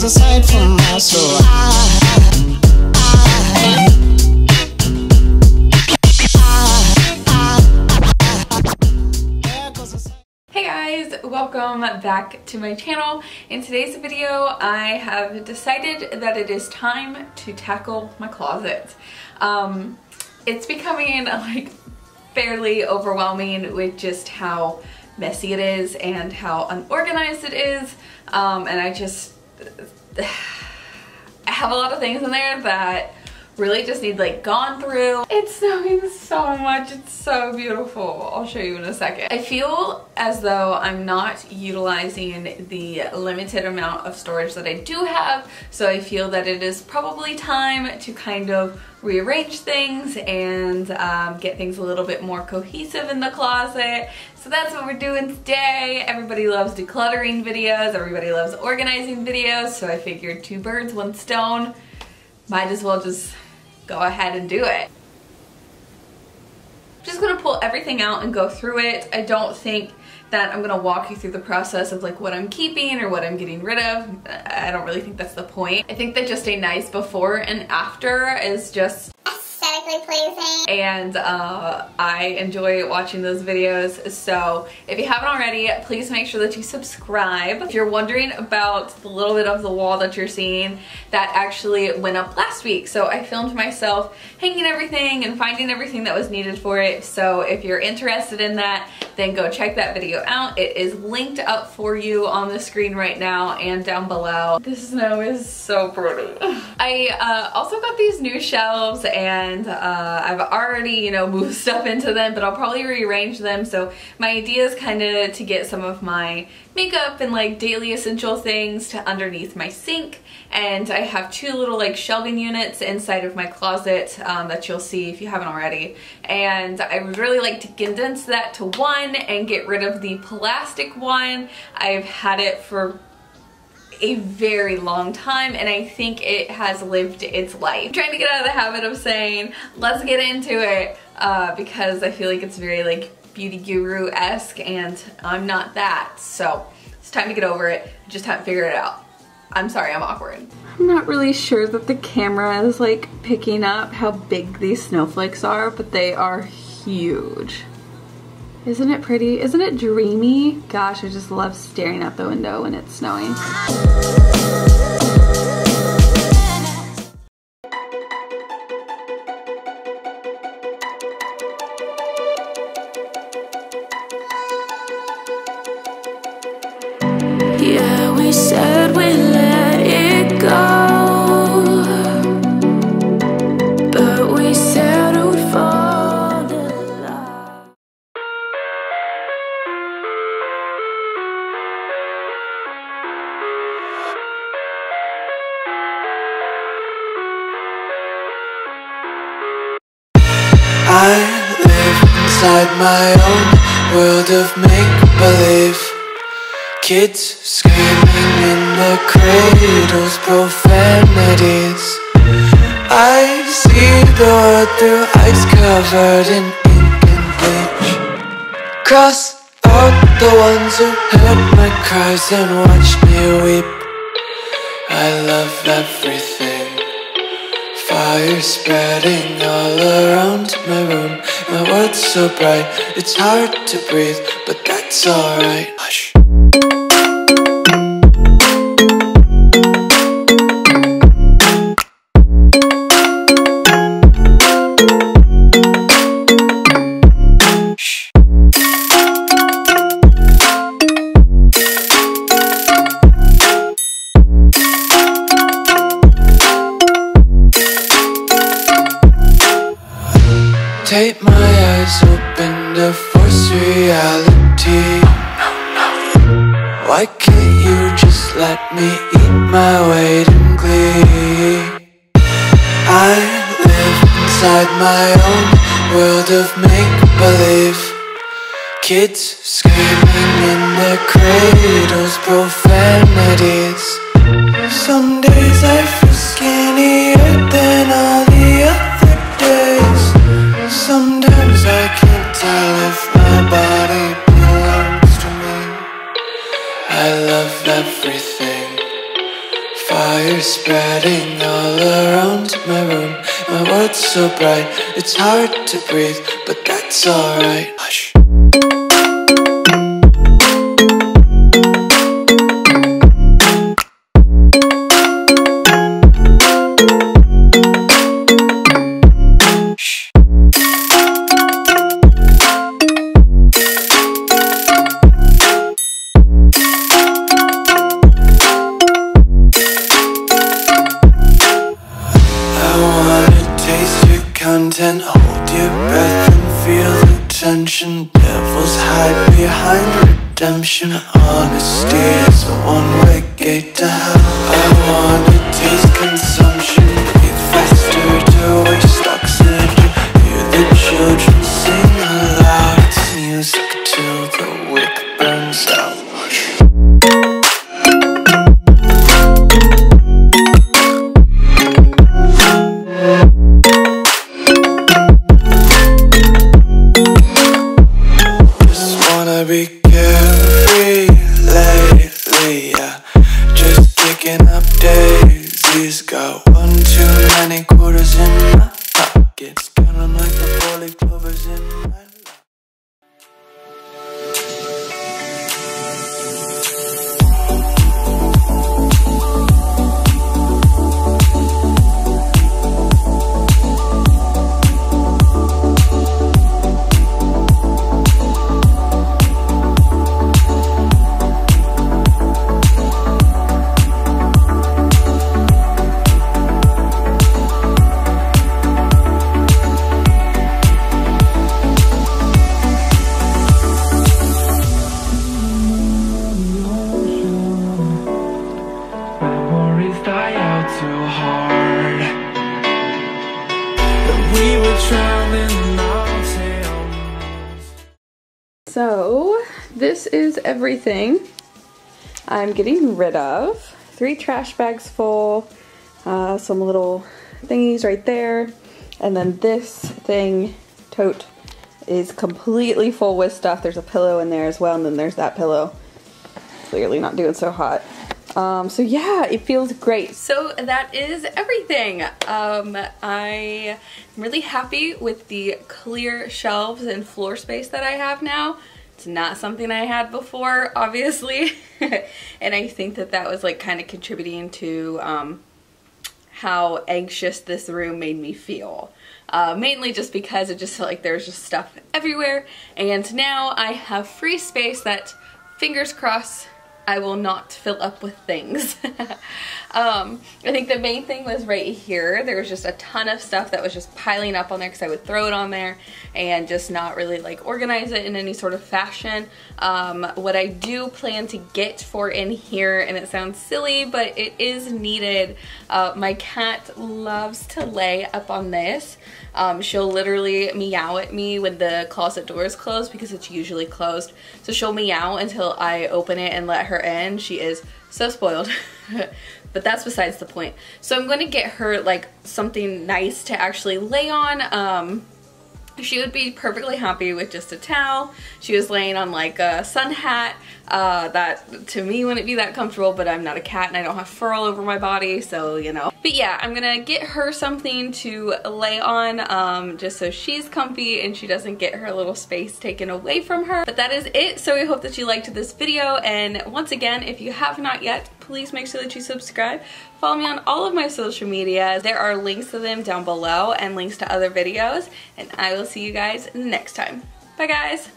goes aside from us, so Hey guys, welcome back to my channel. In today's video, I have decided that it is time to tackle my closet. It's becoming like fairly overwhelming with just how messy it is and how unorganized it is. And I have a lot of things in there that really just need like gone through. It's snowing so much. It's so beautiful. I'll show you in a second. I feel as though I'm not utilizing the limited amount of storage that I do have, so I feel that it is probably time to kind of rearrange things and get things a little bit more cohesive in the closet. So that's what we're doing today. Everybody loves decluttering videos, everybody loves organizing videos, so I figured two birds, one stone. Might as well just go ahead and do it. I'm just gonna pull everything out and go through it. I don't think that I'm gonna walk you through the process of like what I'm keeping or what I'm getting rid of. I don't really think that's the point. I think that just a nice before and after is just aesthetically pleasing, and I enjoy watching those videos. So if you haven't already, please make sure that you subscribe. If you're wondering about the little bit of the wall that you're seeing, that actually went up last week. So I filmed myself hanging everything and finding everything that was needed for it. So if you're interested in that, then go check that video out. It is linked up for you on the screen right now and down below. This snow is so pretty. I also got these new shelves, and I've already, you know, moved stuff into them, but I'll probably rearrange them. So my idea is kind of to get some of my makeup and like daily essential things to underneath my sink. And I have two little like shelving units inside of my closet that you'll see if you haven't already. And I would really like to condense that to one and get rid of the plastic one. I've had it for a very long time, and I think it has lived its life. I'm trying to get out of the habit of saying, let's get into it, because I feel like it's very like beauty guru-esque, and I'm not that. So it's time to get over it. I just haven't figured it out. I'm sorry, I'm awkward. I'm not really sure that the camera is like picking up how big these snowflakes are, but they are huge. Isn't it pretty? Isn't it dreamy? Gosh, I just love staring out the window when it's snowing. Yeah, we said we let it go, but we settled for the lie. I live inside my own world of make-believe. Kids screaming in the cradles, profanities. I see the world through ice covered in ink and bleach. Cross out the ones who heard my cries and watched me weep. I love everything. Fire spreading all around my room. My world's so bright, it's hard to breathe, but that's alright. Hush. Take my eyes open to force reality. Why can't you just let me eat my weight in glee? I live inside my own world of make-believe. Kids screaming in their cradles, profanities. Some days I feel skinnier than all the other days. Sometimes I can't tell if my body belongs to me. I love everything. fire spreading all around my room. My world's so bright, it's hard to breathe, but that's alright. Hush. Content, hold your breath and feel the tension. Devils hide behind redemption. Honesty is a one-way gate to hell. I wanna taste consumption, breathe faster to waste oxygen. Hear the children sing aloud. It's music till the wick burns out. Be carefree lately, yeah. Just kicking up daisies. Got one too many quarters in my pockets. Count 'em like the 4-leaf clovers in my life. So this is everything I'm getting rid of. 3 trash bags full, some little thingies right there, and then this thing tote is completely full with stuff. There's a pillow in there as well, and then there's that pillow. Clearly not doing so hot. So yeah, it feels great. So that is everything. I'm really happy with the clear shelves and floor space that I have now. It's not something I had before, obviously. And I think that that was like kind of contributing to how anxious this room made me feel. Mainly just because it just felt like there was just stuff everywhere. And now I have free space that, fingers crossed, I will not fill up with things. I think the main thing was right here. There was just a ton of stuff that was just piling up on there because I would throw it on there and just not really like organize it in any sort of fashion. What I do plan to get for in here, and it sounds silly, but it is needed. My cat loves to lay up on this. She'll literally meow at me when the closet door is closed because it's usually closed. So she'll meow until I open it and let her in. She is so spoiled. But that's besides the point. So I'm going to get her like something nice to actually lay on. She would be perfectly happy with just a towel. She was laying on like a sun hat. That to me wouldn't be that comfortable, but I'm not a cat and I don't have fur all over my body, so you know. But yeah, I'm gonna get her something to lay on just so she's comfy and she doesn't get her little space taken away from her. But that is it. So I hope that you liked this video, and once again, if you have not yet, please make sure that you subscribe. Follow me on all of my social media. There are links to them down below and links to other videos, and I will see you guys next time. Bye guys!